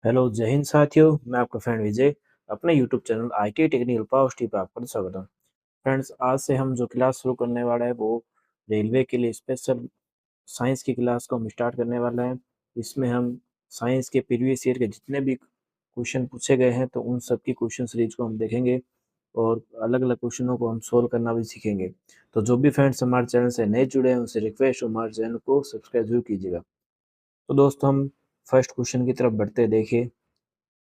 Hello जय हिंद साथियों, मैं आपका फ्रेंड विजय अपने YouTube channel IT technical power T पे आपका स्वागत है। फ्रेंड्स, आज से हम जो क्लास शुरू करने वाला है वो रेलवे के लिए स्पेशल साइंस की क्लास को हम स्टार्ट करने वाला है। इसमें हम साइंस के प्रीवियस ईयर के जितने भी क्वेश्चन पूछे गए हैं तो उन सब की क्वेश्चन सीरीज को हम देखेंगे और अलग अलग क्वेश्चनों को हम सोल्व करना भी सीखेंगे। तो जो भी फ्रेंड्स हमारे चैनल से नए जुड़े हैं उनसे रिक्वेस्ट हमारे चैनल को सब्सक्राइब जरूर कीजिएगा। तो दोस्तों, हम फर्स्ट क्वेश्चन की तरफ बढ़ते हैं। देखिए,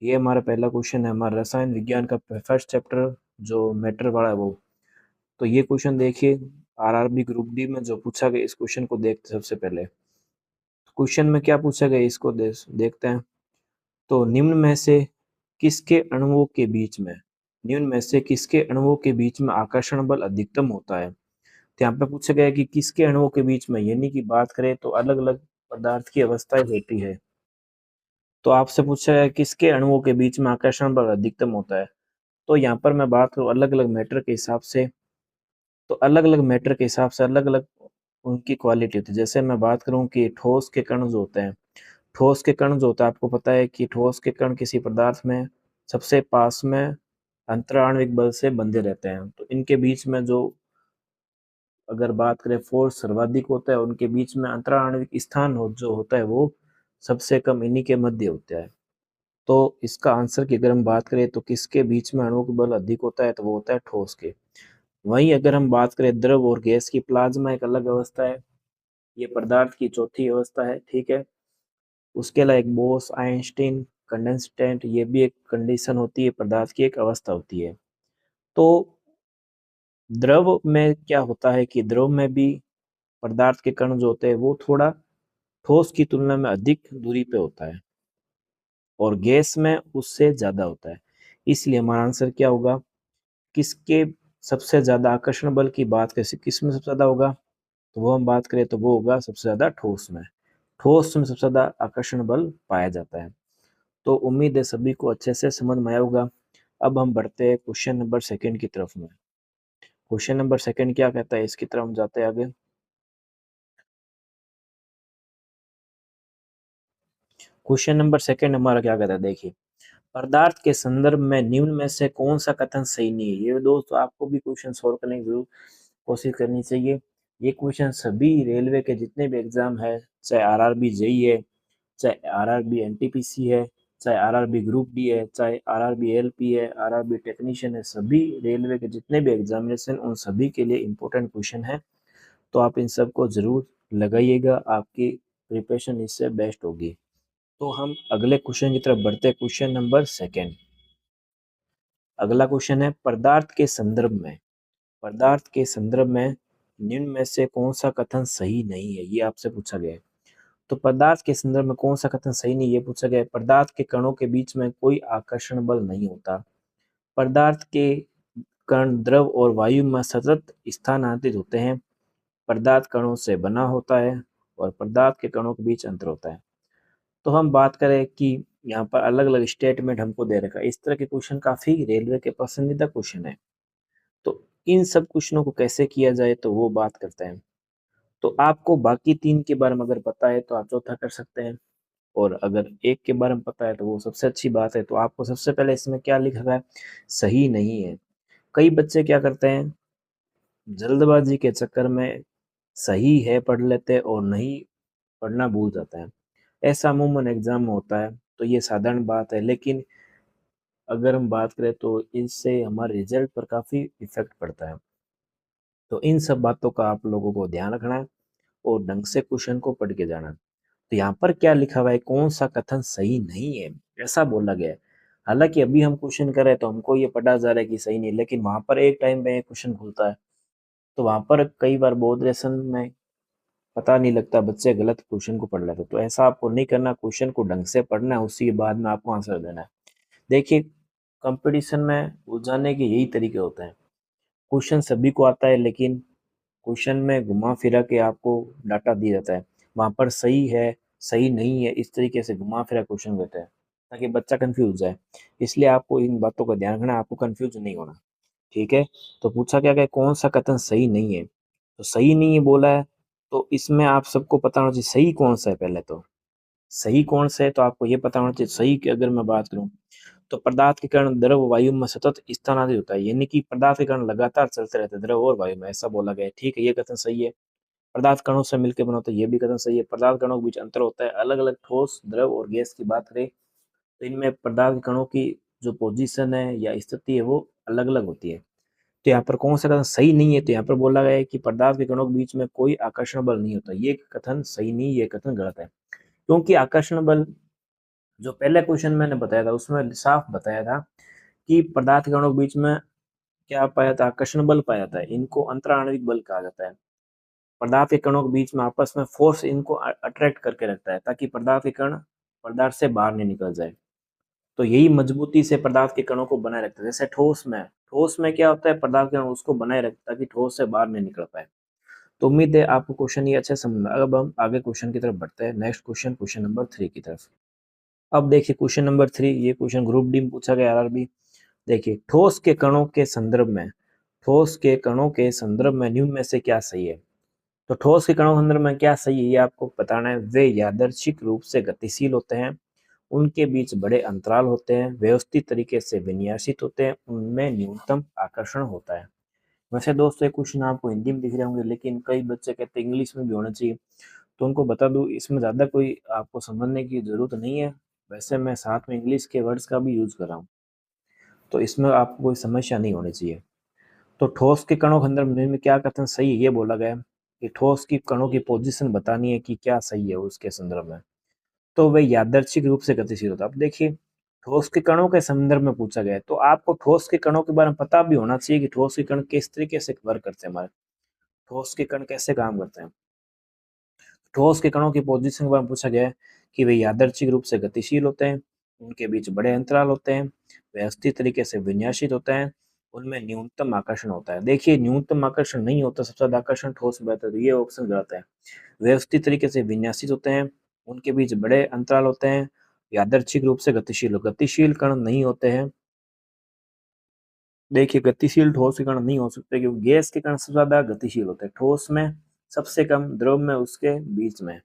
ये हमारा पहला क्वेश्चन है, हमारा रसायन विज्ञान का फर्स्ट चैप्टर जो मैटर वाला है वो। तो ये क्वेश्चन देखिए, आरआरबी ग्रुप डी में जो पूछा गया, इस क्वेश्चन को देखते सबसे पहले। क्वेश्चन में क्या पूछा गया इसको देखते हैं। तो निम्न में से किसके अणुओं के बीच में आकर्षण बल अधिकतम होता है। तो यहाँ पे पूछा गया है कि किसके अणुओं के बीच में, यानी कि बात करें तो अलग अलग पदार्थ की अवस्थाएं होती है। तो आपसे पूछा है किसके अणुओं के बीच में आकर्षण बल अधिकतम होता है। तो यहाँ पर मैं बात करूँ अलग अलग मैटर के हिसाब से, तो अलग अलग मैटर के हिसाब से अलग अलग उनकी क्वालिटी होती है। जैसे मैं बात करूँ कि ठोस के कण जो होते हैं, ठोस के कण जो होता है, आपको पता है कि ठोस के कण किसी पदार्थ में सबसे पास में अंतराण्विक बल से बंधे रहते हैं। तो इनके बीच में जो, अगर बात करें, फोर्स सर्वाधिक होता है, उनके बीच में अंतराण्विक स्थान जो होता है वो सबसे कम इन्हीं के मध्य होता है। तो इसका आंसर की अगर हम बात करें तो किसके बीच में अणुओं का बल अधिक होता है, तो वो होता है ठोस के। वहीं अगर हम बात करें द्रव और गैस की, प्लाज्मा एक अलग अवस्था है, ये पदार्थ की चौथी अवस्था है, ठीक है। उसके अलावा एक बोस आइंस्टीन कंडेंसटेंट, ये भी एक कंडीशन होती है, पदार्थ की एक अवस्था होती है। तो द्रव में क्या होता है कि द्रव में भी पदार्थ के कण जो होते हैं वो थोड़ा ठोस की तुलना में अधिक दूरी पे होता है और गैस में उससे ज्यादा होता है। इसलिए हमारा आंसर क्या होगा, किसके सबसे ज्यादा आकर्षण बल की बात कैसे किस में सबसे ज्यादा होगा, तो वो हम बात करें तो वो होगा सबसे ज्यादा ठोस में। ठोस में सबसे ज्यादा आकर्षण बल पाया जाता है। तो उम्मीद है सभी को अच्छे से समझ में आया होगा। अब हम बढ़ते हैं क्वेश्चन नंबर सेकंड की तरफ में। क्वेश्चन नंबर सेकंड क्या कहता है, इसकी तरफ हम जाते हैं आगे। क्वेश्चन नंबर सेकंड हमारा क्या कहता है, देखिए, पदार्थ के संदर्भ में निम्न में से कौन सा कथन सही नहीं है। ये दोस्तों आपको भी क्वेश्चन सॉल्व करने की जरूर कोशिश करनी चाहिए। ये क्वेश्चन सभी रेलवे के जितने भी एग्जाम है, चाहे आरआरबी जेई है, चाहे आरआरबी एनटीपीसी है, चाहे आरआरबी ग्रुप डी है, चाहे आरआरबी एलपी है, आरआरबी टेक्नीशियन है, सभी रेलवे के जितने भी एग्जामिनेशन उन सभी के लिए इम्पोर्टेंट क्वेश्चन है। तो आप इन सब को जरूर लगाइएगा, आपकी प्रिपरेशन इससे बेस्ट होगी। तो हम अगले क्वेश्चन की तरफ बढ़ते हैं, क्वेश्चन नंबर सेकेंड। अगला क्वेश्चन है, पदार्थ के संदर्भ में निम्न में से कौन सा कथन सही नहीं है, ये आपसे पूछा गया है। तो पदार्थ के संदर्भ में कौन सा कथन सही नहीं, ये पूछा गया है। पदार्थ के कणों के बीच में कोई आकर्षण बल नहीं होता। पदार्थ के कण द्रव और वायु में सतत स्थानांतरित होते हैं। पदार्थ कणों से बना होता है और पदार्थ के कणों के बीच अंतर होता है। तो हम बात करें कि यहाँ पर अलग अलग स्टेटमेंट हमको दे रखा है। इस तरह के क्वेश्चन काफी रेलवे के पसंदीदा क्वेश्चन है। तो इन सब क्वेश्चनों को कैसे किया जाए तो वो बात करते हैं। तो आपको बाकी तीन के बारे में अगर पता है तो आप चौथा कर सकते हैं, और अगर एक के बारे में पता है तो वो सबसे अच्छी बात है। तो आपको सबसे पहले इसमें क्या लिखा हुआ है, सही नहीं है। कई बच्चे क्या करते हैं, जल्दबाजी के चक्कर में सही है पढ़ लेते हैं और नहीं पढ़ना भूल जाते हैं। ऐसा अमूमन एग्जाम में होता है, तो ये साधारण बात है। लेकिन अगर हम बात करें तो इससे हमारे रिजल्ट पर काफी इफेक्ट पड़ता है। तो इन सब बातों का आप लोगों को ध्यान रखना है और ढंग से क्वेश्चन को पढ़ के जाना है। तो यहाँ पर क्या लिखा हुआ है, कौन सा कथन सही नहीं है, ऐसा बोला गया है। हालांकि अभी हम क्वेश्चन कर रहे हैं तो हमको ये पता जा रहा है कि सही नहीं, लेकिन वहां पर एक टाइम में क्वेश्चन खुलता है तो वहां पर कई बार बोर्ड लेसन में पता नहीं लगता, बच्चे गलत क्वेश्चन को पढ़ लेते। तो ऐसा आपको नहीं करना, क्वेश्चन को ढंग से पढ़ना है, उसी के बाद में आपको आंसर देना है। देखिए, कंपटीशन में उलझाने के यही तरीके होते हैं। क्वेश्चन सभी को आता है, लेकिन क्वेश्चन में घुमा फिरा के आपको डाटा दिया जाता है। वहां पर सही है, सही नहीं है, इस तरीके से घुमा फिरा क्वेश्चन देते हैं ताकि बच्चा कंफ्यूज जाए। इसलिए आपको इन बातों का ध्यान रखना है, आपको कंफ्यूज नहीं होना, ठीक है। तो पूछा क्या गया, कौन सा कथन सही नहीं है, तो सही नहीं है बोला है, तो इसमें आप सबको पता होना चाहिए सही कौन सा है पहले तो। सही कौन से है, तो आपको ये पता होना चाहिए। सही की अगर मैं बात करूं तो पदार्थ के कण द्रव वायु में सतत स्थानांतरित होता है, यानी कि पदार्थ के कण लगातार चलते रहते हैं द्रव और वायु में, ऐसा बोला गया है। ठीक है, ये कथन सही है। पदार्थ कणों से मिलकर बना होता है, ये भी कथन सही है। पदार्थ कणों के बीच अंतर होता है। अलग अलग ठोस, द्रव और गैस की बात करें तो इनमें पदार्थ कणों की जो पोजीशन है या स्थिति है वो अलग अलग होती है। तो यहाँ पर कौन सा कथन सही नहीं है, तो यहाँ पर बोला गया है कि पदार्थ के कणों के बीच में कोई आकर्षण बल नहीं होता, ये कथन सही नहीं, ये कथन गलत है। क्योंकि आकर्षण बल जो पहले क्वेश्चन मैंने बताया था उसमें साफ बताया था कि पदार्थ के कणों के बीच में क्या पाया था, आकर्षण बल पाया जाता है। इनको अंतराणविक बल कहा जाता है। पदार्थ के कणों के बीच में आपस में फोर्स इनको अट्रैक्ट करके रखता है ताकि पदार्थ के कण पदार्थ से बाहर नहीं निकल जाए। तो यही मजबूती से पदार्थ के कणों को बनाए रखता है। जैसे ठोस में क्या होता है, पदार्थ के कण उसको बनाए रखता है ताकि ठोस से बाहर नहीं निकल पाए। तो उम्मीद है आपको क्वेश्चन ये अच्छे समझ में। अब हम आगे क्वेश्चन की तरफ बढ़ते हैं। नेक्स्ट क्वेश्चन, क्वेश्चन नंबर 3 की तरफ। अब देखिए क्वेश्चन नंबर 3, ये क्वेश्चन ग्रुप डी में पूछा गया आरआरबी। देखिए, ठोस के कणों के संदर्भ में निम्न में से क्या सही है। तो ठोस के कणों के संदर्भ में क्या सही है ये आपको बताना है। वे यादृच्छिक रूप से गतिशील होते हैं, उनके बीच बड़े अंतराल होते हैं, व्यवस्थित तरीके से विन्यासित होते हैं, उनमें न्यूनतम आकर्षण होता है। वैसे दोस्तों ये क्वेश्चन आपको हिंदी में दिख रहे होंगे, लेकिन कई बच्चे कहते हैं इंग्लिश में भी होना चाहिए, तो उनको बता दूं इसमें ज़्यादा कोई आपको समझने की ज़रूरत नहीं है। वैसे मैं साथ में इंग्लिश के वर्ड्स का भी यूज़ कर रहा हूँ, तो इसमें आपको कोई समस्या नहीं होनी चाहिए। तो ठोस के कणों के अंदर में क्या कथन सही है, ये बोला गया है कि ठोस की कणों की पोजीशन बतानी है कि क्या सही है उसके संदर्भ में। तो वह यादृच्छिक रूप से गतिशील होता है। अब देखिए, ठोस के कणों के संदर्भ में पूछा गया है, तो आपको ठोस के कणों के बारे में पता भी होना चाहिए कि ठोस के कण किस तरीके से वर्क करते हैं, हमारे ठोस के कण कैसे काम करते हैं। ठोस के कणों की पोजीशन के बारे में पूछा गया है कि वे यादृच्छिक रूप से गतिशील होते हैं, उनके बीच बड़े अंतराल होते हैं, व्यवस्थित तरीके से विन्यासित होते हैं, उनमें न्यूनतम आकर्षण होता है। देखिए, न्यूनतम आकर्षण नहीं होता, सबसे ज्यादा आकर्षण ठोस में रहता है, तो ये ऑप्शन गलत है। व्यवस्थित तरीके से विन्यासित होते हैं, उनके बीच बड़े अंतराल होते हैं, यादृच्छिक रूप से गतिशील कण नहीं होते हैं। देखिए, गतिशील ठोस के कण नहीं हो सकते क्योंकि गैस के कण सबसे ज्यादा गतिशील होते हैं, ठोस में सबसे कम, द्रव में उसके बीच में,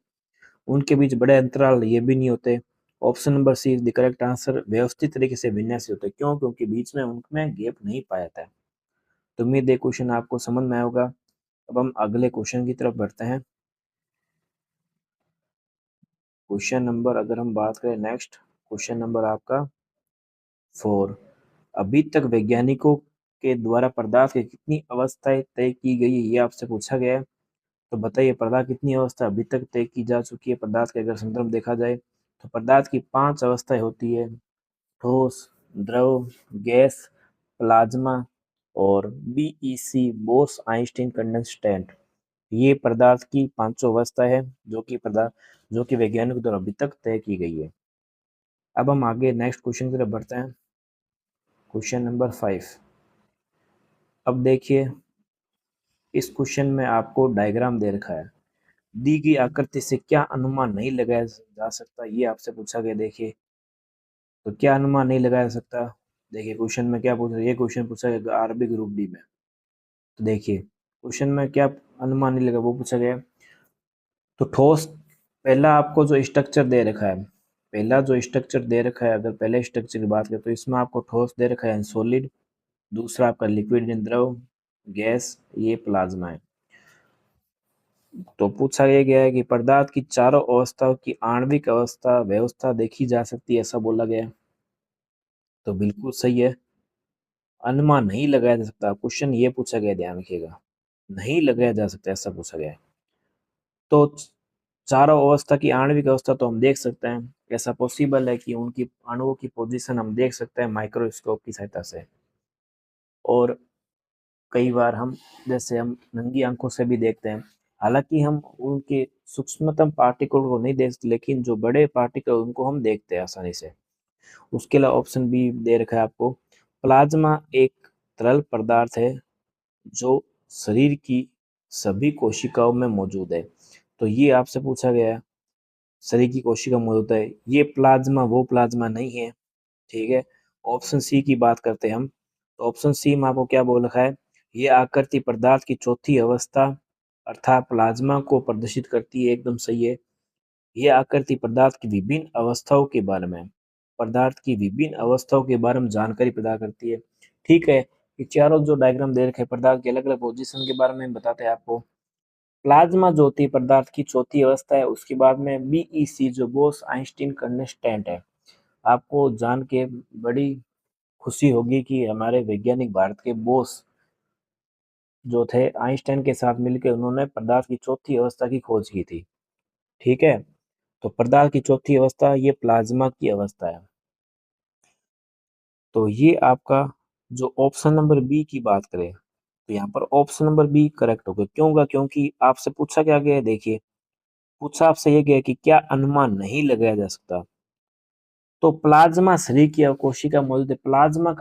उनके बीच बड़े अंतराल ये भी नहीं होते। Option number C is the correct answer. व्यवस्थित तरीके से विन्यासित होते हैं, क्यों? क्योंकि बीच में उनमें गैप नहीं पाया जाता है। तो उम्मीद है क्वेश्चन आपको समझ में आया होगा। अब हम अगले क्वेश्चन की तरफ बढ़ते हैं। क्वेश्चन नंबर अगर हम बात करें नेक्स्ट, क्वेश्चन नंबर आपका 4। अभी तक वैज्ञानिकों के द्वारा पदार्थ की कितनी अवस्थाएं तय की गई है, ये आपसे पूछा गया है। तो बताइए, पदार्थ कितनी अवस्था अभी तक तय की जा चुकी है पदार्थ के अगर संदर्भ देखा जाए, तो पदार्थ की 5 अवस्थाएं होती है। ठोस, द्रव, गैस, प्लाज्मा और बीईसी, बोस आइंस्टीन कंडेंसटेंट। ये पदार्थ की पांचों अवस्था है जो कि वैज्ञानिकों द्वारा अभी तक तय की गई है। अब हम आगे नेक्स्ट क्वेश्चन की तरफ बढ़ते हैं। Question number 5। अब देखिए, इस क्वेश्चन में आपको डायग्राम दे रखा है। दी गई आकृति से क्या अनुमान नहीं लगाया जा सकता, ये आपसे पूछा गया। देखिए, तो क्या अनुमान नहीं लगाया जा सकता। देखिए क्वेश्चन में क्या पूछा, ये क्वेश्चन पूछा गया आरबी ग्रुप डी में। तो देखिए क्वेश्चन में क्या अनुमान नहीं लगा वो पूछा गया। तो ठोस, पहला आपको जो स्ट्रक्चर दे रखा है, अगर पहले स्ट्रक्चर की बात करें तो इसमें आपको ठोस दे रखा है सॉलिड, दूसरा आपका लिक्विड यानी द्रव, गैस, ये प्लाज्मा है। तो पूछा ये गया है कि पदार्थ की चारों अवस्थाओं की आणविक अवस्था व्यवस्था देखी जा सकती है, ऐसा बोला गया है। तो बिल्कुल सही है, अनुमान नहीं लगाया जा सकता। क्वेश्चन ये पूछा गया, ध्यान रखिएगा, नहीं लगाया जा सकता ऐसा पूछा गया है। तो चारों अवस्था की आणविक अवस्था तो हम देख सकते हैं, ऐसा पॉसिबल है कि उनकी अणुओं की पोजीशन हम देख सकते हैं माइक्रोस्कोप की सहायता से। और कई बार हम जैसे हम नंगी आंखों से भी देखते हैं, हालांकि हम उनके सूक्ष्मतम पार्टिकल को नहीं देख सकते, लेकिन जो बड़े पार्टिकल उनको हम देखते हैं आसानी से। उसके अलावा ऑप्शन बी दे रखा है आपको, प्लाज्मा एक तरल पदार्थ है जो शरीर की सभी कोशिकाओं में मौजूद है। तो ये आपसे पूछा गया है, शरीर की कोशिका मौजूद है, ये प्लाज्मा वो प्लाज्मा नहीं है। ठीक है, ऑप्शन सी की बात करते हैं हम। तो ऑप्शन सी में आपको क्या बोल रखा है, ये आकृति पदार्थ की चौथी अवस्था अर्थात प्लाज्मा को प्रदर्शित करती है, एकदम सही है। यह आकृति पदार्थ की विभिन्न अवस्थाओं के बारे में जानकारी प्रदान करती है। ठीक है, ये चारों जो डायग्राम दे रखे हैं पदार्थ के अलग अलग पोजीशन के बारे में बताते हैं आपको। प्लाज्मा जो होती है पदार्थ की चौथी अवस्था है। उसके बाद में बीईसी जो बोस आइंस्टीन कंस्टेंट है। आपको जान के बड़ी खुशी होगी कि हमारे वैज्ञानिक भारत के बोस जो थे आइंस्टाइन के साथ मिलकर उन्होंने पदार्थ की चौथी अवस्था की खोज की थी। ठीक है, तो पदार्थ की चौथी अवस्था ये प्लाज्मा की अवस्था है। तो ये आपका जो ऑप्शन नंबर बी की बात करें तो यहाँ पर ऑप्शन नंबर बी करेक्ट होगा। क्यों होगा? क्योंकि आपसे पूछा क्या गया है, देखिए पूछा आपसे ये गया कि क्या अनुमान नहीं लगाया जा सकता। तो प्लाज्मा शरीर की कोशिका मौजूद है। प्लाज्मा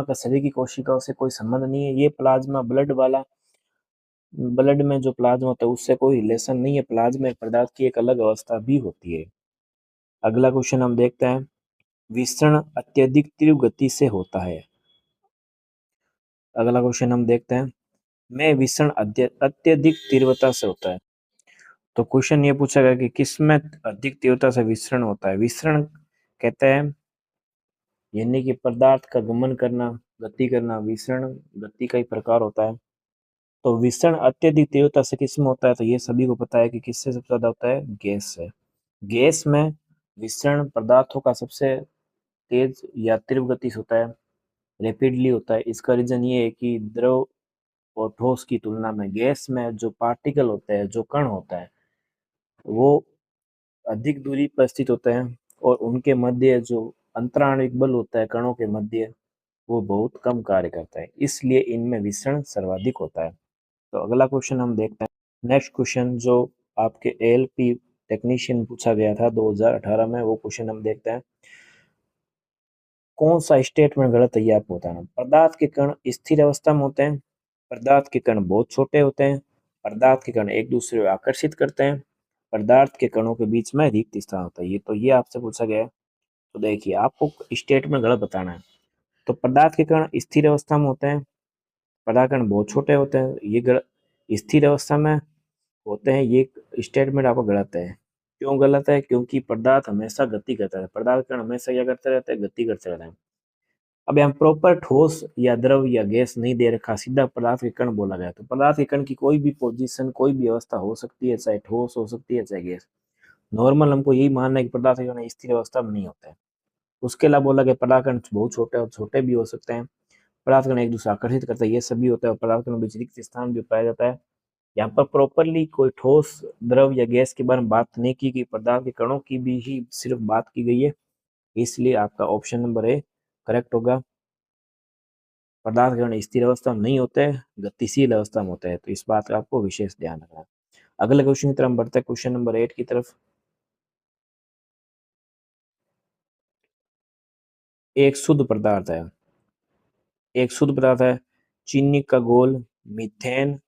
का शरीर की कोशिकाओं से कोई संबंध नहीं है। ये प्लाज्मा ब्लड में जो प्लाज्मा होता है उससे कोई रिलेशन नहीं है। प्लाज्मा एक पदार्थ की एक अलग अवस्था भी होती है। अगला क्वेश्चन हम देखते हैं, विसरण अत्यधिक तीव्र गति से होता है। अगला क्वेश्चन हम देखते हैं, में विसरण अत्यधिक तीव्रता से होता है। तो क्वेश्चन ये पूछा गया कि किसमें अधिक तीव्रता से विसरण होता है। विसरण कहते हैं यानी कि पदार्थ का गमन करना, गति करना। विसरण गति का ही प्रकार होता है। तो विसरण अत्यधिक तीव्रता से किसमें होता है? तो ये सभी को पता है कि किससे सबसे ज्यादा होता है, गैस से। गैस में विसरण पदार्थों का सबसे तेज या तीव्र गति से होता है, रैपिडली होता है। इसका रीजन ये है कि द्रव और ठोस की तुलना में गैस में जो पार्टिकल होते हैं, जो कण होता है, वो अधिक दूरी पर स्थित होते हैं और उनके मध्य जो अंतराणविक बल होता है कणों के मध्य, वो बहुत कम कार्य करता है, इसलिए इनमें विसरण सर्वाधिक होता है। तो अगला क्वेश्चन हम देखते हैं। नेक्स्ट क्वेश्चन जो आपके एएलपी टेक्नीशियन पूछा गया था 2018 में, वो क्वेश्चन हम देखते हैं। कौन सा स्टेटमेंट गलत है ये आपको बताना। पदार्थ के कण स्थिर अवस्था में होते हैं, पदार्थ के कण बहुत छोटे होते हैं, पदार्थ के कण एक दूसरे को आकर्षित करते हैं, पदार्थ के कणों के बीच में रिक्त स्थान होता है। ये आपसे पूछा गया है। तो देखिए आपको स्टेटमेंट गलत बताना है। तो पदार्थ के कण स्थिर अवस्था में होते हैं, पदार्थ कण बहुत छोटे होते हैं, ये गलत। स्थिर अवस्था में होते हैं, ये स्टेटमेंट आपका गलत है। क्यों गलत है? क्योंकि पदार्थ हमेशा गति करता है, पदार्थ कण हमेशा क्या करते रहते हैं, गति करते रहते हैं। अब यहाँ प्रॉपर ठोस या द्रव या गैस नहीं दे रखा, सीधा पदार्थ के कण बोला गया। तो पदार्थ के कण की कोई भी पोजीशन, कोई भी अवस्था हो सकती है, चाहे ठोस हो सकती है चाहे गैस। नॉर्मल हमको यही मानना है कि पदार्थ के कण स्थिर अवस्था में नहीं होते हैं। उसके अलावा बोला गया पदार्थ कण बहुत छोटे और छोटे भी हो सकते हैं, पदार्थ कण एक दूसरे आकर्षित करता है, ये सभी होता है, और पदार्थ कण बीच रिक्त स्थान भी पाया जाता है। यहाँ पर प्रॉपरली कोई ठोस द्रव या गैस के बारे में बात नहीं की गई, पदार्थ के कणों की भी ही सिर्फ बात की गई है। इसलिए आपका ऑप्शन नंबर ए करेक्ट होगा। पदार्थ के कण स्थिर अवस्था में नहीं होते, गतिशील अवस्था में होते हैं। तो इस बात का आपको विशेष ध्यान रखना है। अगले क्वेश्चन की तरफ बढ़ते हैं, क्वेश्चन नंबर 8 की तरफ। एक शुद्ध पदार्थ है, एक शुद्ध पदार्थ है चीनी का घोल, मीथेन,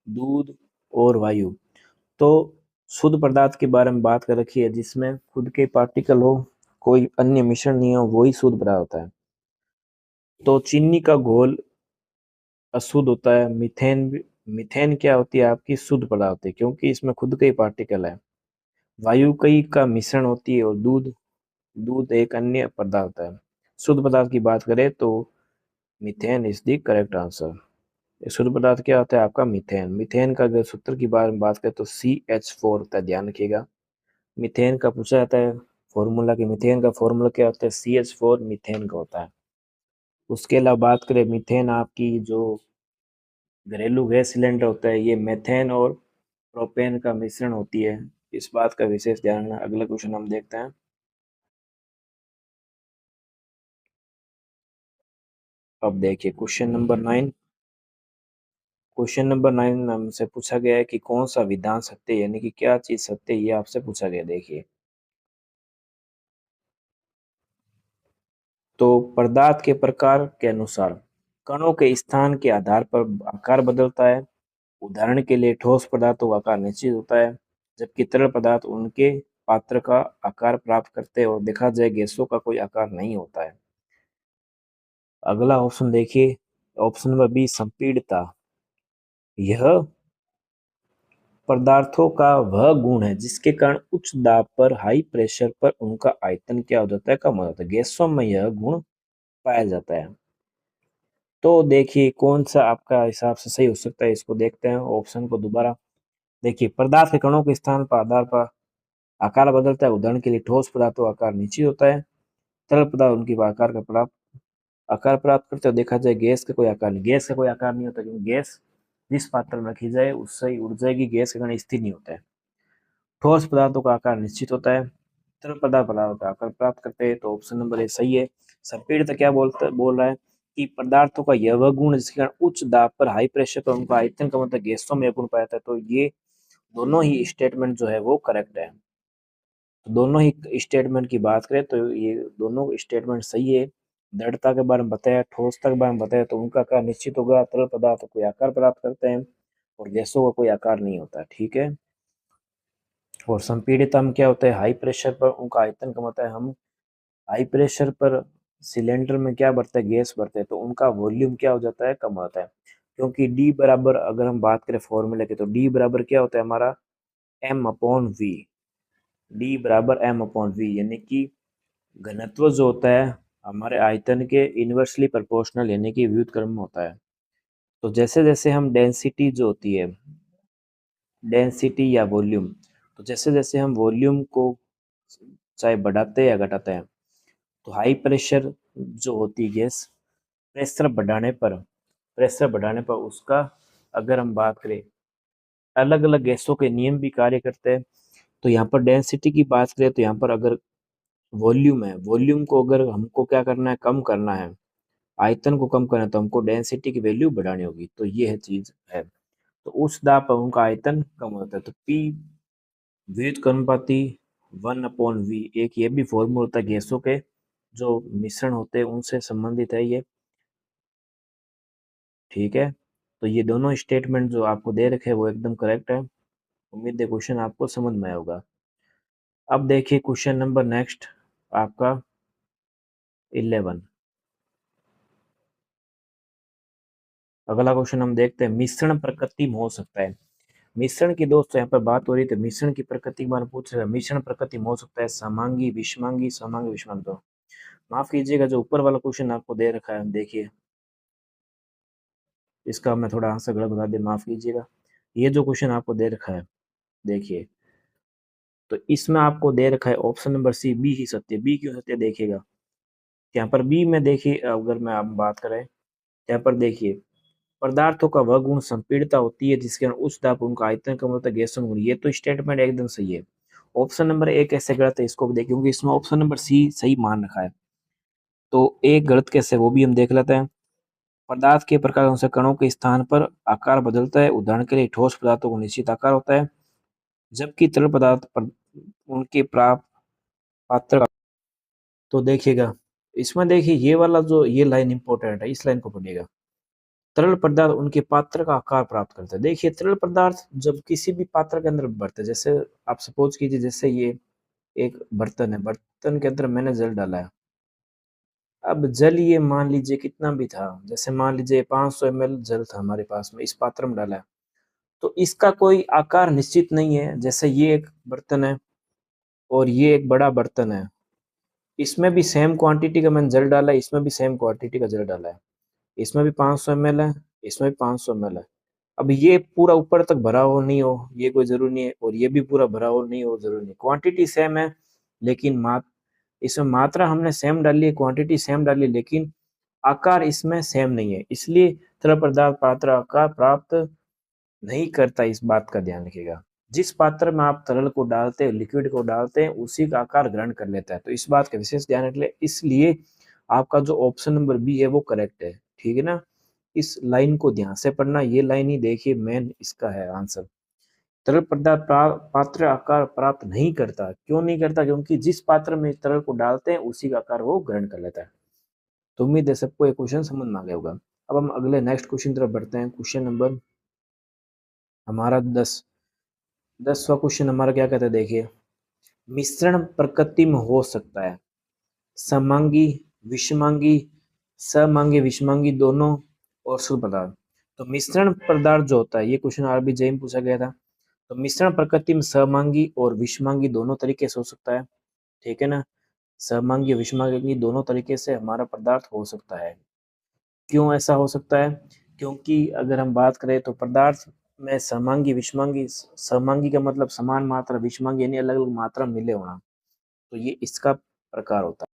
दूध और वायु। तो शुद्ध पदार्थ के बारे में बात कर रखी है जिसमें खुद के पार्टिकल हो, कोई अन्य मिश्रण नहीं हो, वही शुद्ध पदार्थ होता है। तो चीनी का घोल अशुद्ध होता है। मीथेन क्या होती है, आपकी शुद्ध पदार्थ होती है क्योंकि इसमें खुद के ही पार्टिकल है। वायु कई का मिश्रण होती है और दूध दूध एक अन्य पदार्थ होता है। शुद्ध पदार्थ की बात करें तो methane is the correct answer. शुद्ध पदार्थ क्या होता है आपका, मीथेन। मीथेन का अगर सूत्र की बारे में बात करें तो CH4 होता है, ध्यान रखिएगा। मीथेन का पूछा जाता है फॉर्मूला, कि मीथेन का फॉर्मूला क्या होता है, CH4 मीथेन का होता है। उसके अलावा बात करें मीथेन आपकी जो घरेलू गैस सिलेंडर होता है, ये मेथेन और प्रोपेन का मिश्रण होती है। इस बात का विशेष ध्यान रखना। अगला क्वेश्चन हम देखते हैं। अब देखिए क्वेश्चन नंबर 9। क्वेश्चन नंबर 9 में हमसे पूछा गया है कि कौन सा विधान सत्य है, यानी कि क्या चीज सत्य है, ये आपसे पूछा गया। देखिए तो पदार्थ के प्रकार के अनुसार कणों के स्थान के आधार पर आकार बदलता है। उदाहरण के लिए ठोस पदार्थों का आकार निश्चित होता है, जबकि तरल पदार्थ उनके पात्र का आकार प्राप्त करते हैं। और देखा जाए गैसों का कोई आकार नहीं होता है। अगला ऑप्शन देखिए, ऑप्शन नंबर बी संपीड़ितता। यह पदार्थों का वह गुण है जिसके कारण उच्च दाब पर हाई प्रेशर पर उनका आयतन क्या हो जाता है, कम हो जाता है। गैसों में यह गुण पाया जाता है। तो देखिए कौन सा आपका हिसाब से सही हो सकता है, इसको देखते हैं ऑप्शन को दोबारा। देखिए पदार्थ के कणों के स्थान पर आधार पर आकार बदलता है। उदाहरण के लिए ठोस पदार्थों का आकार निश्चित होता है, तरल पदार्थ उनकी आकार प्राप्त करते हैं। देखा जाए गैस का कोई आकार नहीं, गैस का कोई आकार नहीं होता, क्योंकि गैस जिस पात्र में रखी जाए उससे ही उड़ जाएगी, गैस के कण स्थिर नहीं होता है। ठोस पदार्थों का आकार निश्चित होता है, तरल पदार्थ का आकार प्राप्त करते हैं। तो ऑप्शन नंबर ए सही है। संपीड़ित क्या बोल रहा है कि पदार्थों का यह वह गुण जिसके कारण उच्च दाब पर हाई प्रेशर पर उनका आयतन का मतलब गैसों में गुण पाया जाता है। तो ये दोनों ही स्टेटमेंट जो है वो करेक्ट है। तो दोनों ही स्टेटमेंट की बात करें तो ये दोनों स्टेटमेंट सही है। दृढ़ता के बारे में बताया, ठोसता के बारे में बताया, तो उनका आकार निश्चित होगा। तरल पदार्थ कोई आकार प्राप्त करते हैं और गैसों का कोई आकार नहीं होता, ठीक है। और संपीड़ितता में क्या होता है, हाई प्रेशर पर उनका आयतन कम होता है। हम हाई प्रेशर पर सिलेंडर में क्या बढ़ता है, गैस बढ़ता है, तो उनका वॉल्यूम क्या हो जाता है, कम होता है। क्योंकि डी बराबर, अगर हम बात करें फॉर्मूले की, तो डी बराबर क्या होता है हमारा, एम अपॉन वी। डी बराबर एम अपॉन वी, यानी कि घनत्व जो होता है हमारे आयतन के इनवर्सली प्रोपोर्शनल, यानी कि व्युत्क्रम में होता है। तो जैसे जैसे हम डेंसिटी जो होती है, डेंसिटी या वॉल्यूम, तो जैसे जैसे हम वॉल्यूम को चाहे बढ़ाते हैं या घटाते हैं, तो हाई प्रेशर जो होती है गैस, प्रेशर बढ़ाने पर उसका, अगर हम बात करें, अलग अलग गैसों के नियम भी कार्य करते हैं। तो यहाँ पर डेंसिटी की बात करें तो यहाँ पर अगर वॉल्यूम है, वॉल्यूम को अगर हमको क्या करना है, कम करना है, आयतन को कम करना है, तो हमको डेंसिटी की वैल्यू बढ़ानी होगी। तो ये है चीज है। तो उस दाब पर उनका आयतन कम होता है। तो पी व्युत्क्रमानुपाती 1/v, एक ये भी फॉर्मूला होता है गैसों के जो मिश्रण होते हैं उनसे संबंधित है ये, ठीक है। तो ये दोनों स्टेटमेंट जो आपको दे रखे हैं वो एकदम करेक्ट है। उम्मीद है क्वेश्चन आपको समझ में आया होगा। अब देखिए क्वेश्चन नंबर नेक्स्ट आपका 11। अगला क्वेश्चन हम देखते हैं, मिश्रण प्रकृति में हो सकता है। मिश्रण की दोस्तों यहाँ पर बात हो रही थी, मिश्रण की प्रकृति के बारे में पूछ रहे हैं। मिश्रण प्रकृति में हो सकता है समांगी, विषमांगी, समांगी, विषमांगी। तो माफ कीजिएगा, जो ऊपर वाला क्वेश्चन आपको दे रखा है, देखिए इसका मैं थोड़ा आंसर गलत बता दे, माफ कीजिएगा। ये जो क्वेश्चन आपको दे रखा है, देखिए, तो इसमें आपको दे रखा है ऑप्शन नंबर सी, बी ही सत्य। बी क्यों सत्य, देखिएगा यहाँ पर बी में। देखिए अगर मैं आप बात करें, यहाँ पर देखिए पदार्थों का वह गुण संपीड़ितता होती है जिसके कारण उच्च दाब उनका आयतन कम होता है, गैसों में गुण। ये तो स्टेटमेंट एकदम सही है। ऑप्शन नंबर ए कैसे गलत है, इसको भी देखिए, क्योंकि इसमें ऑप्शन नंबर सी सही मान रखा है। तो एक गलत कैसे, वो भी हम देख लेते हैं। पदार्थ के प्रकार अनुसार कणों के स्थान पर आकार बदलता है। उदाहरण के लिए ठोस पदार्थों को निश्चित आकार होता है, जबकि तरल पदार्थ पर उनके प्राप्त पात्र। तो देखिएगा इसमें, देखिए ये वाला जो ये लाइन इंपॉर्टेंट है, इस लाइन को पढ़िएगा। तरल पदार्थ उनके पात्र का आकार प्राप्त करता है। देखिए तरल पदार्थ जब किसी भी पात्र के अंदर बढ़ते हैं, जैसे आप सपोज कीजिए, जैसे ये एक बर्तन है, बर्तन के अंदर मैंने जल डाला है। अब जल ये मान लीजिए कितना भी था, जैसे मान लीजिए 500 ml जल था हमारे पास में, इस पात्र में डाला है, तो इसका कोई आकार निश्चित नहीं है। जैसे ये एक बर्तन है और ये एक बड़ा बर्तन है, इसमें भी सेम क्वांटिटी का मैंने जल डाला है, इसमें भी सेम क्वांटिटी का जल डाला है, इसमें भी 500 ml है, इसमें भी 500 ml है। अब ये पूरा ऊपर तक भरा हो नहीं हो ये कोई जरूरी नहीं है, और ये भी पूरा भरा हो नहीं हो जरूरी नहीं, क्वांटिटी सेम है, लेकिन इसमें मात्रा हमने सेम डाली है, क्वांटिटी सेम डाली है, लेकिन आकार इसमें सेम नहीं है। इसलिए तरल पदार्थ पात्र आकार प्राप्त नहीं करता। इस बात का ध्यान रखिएगा, जिस पात्र में आप तरल को डालते हैं, लिक्विड को डालते हैं, उसी का आकार ग्रहण कर लेता है। तो इस बात का विशेष ध्यान रख ले, इसलिए आपका जो ऑप्शन नंबर बी है वो करेक्ट है, ठीक है ना। इस लाइन को ध्यान से पढ़ना, ये लाइन ही देखिए मेन इसका है आंसर। तरल पदार्थ पात्र आकार प्राप्त नहीं करता। क्यों नहीं करता, क्योंकि जिस पात्र में तरल को डालते हैं उसी का आकार वो ग्रहण कर लेता है। तो उम्मीद है सबको ये क्वेश्चन समझ में आ गया होगा। अब हम अगले नेक्स्ट क्वेश्चन तरफ बढ़ते हैं। क्वेश्चन नंबर हमारा 10वां क्वेश्चन हमारा क्या कहता है, देखिए, मिश्रण प्रकृति में हो सकता है समांगी, विषमांगी, समांगी, विषमांगी दोनों, और शुद्ध पदार्थ। तो मिश्रण पदार्थ जो होता है, ये क्वेश्चन आरबीजेई में पूछा गया था। तो मिश्रण प्रकृति में सहमांगी और विषमांगी दोनों तरीके से हो सकता है, ठीक है ना। सहमांगी और विषमांगी दोनों तरीके से हमारा पदार्थ हो सकता है। क्यों ऐसा हो सकता है? क्योंकि अगर हम बात करें तो पदार्थ में सहमांगी विषमांगी, सहमांगी का मतलब समान मात्रा, विषमांगी यानी अलग अलग मात्रा मिले होना, तो ये इसका प्रकार होता है।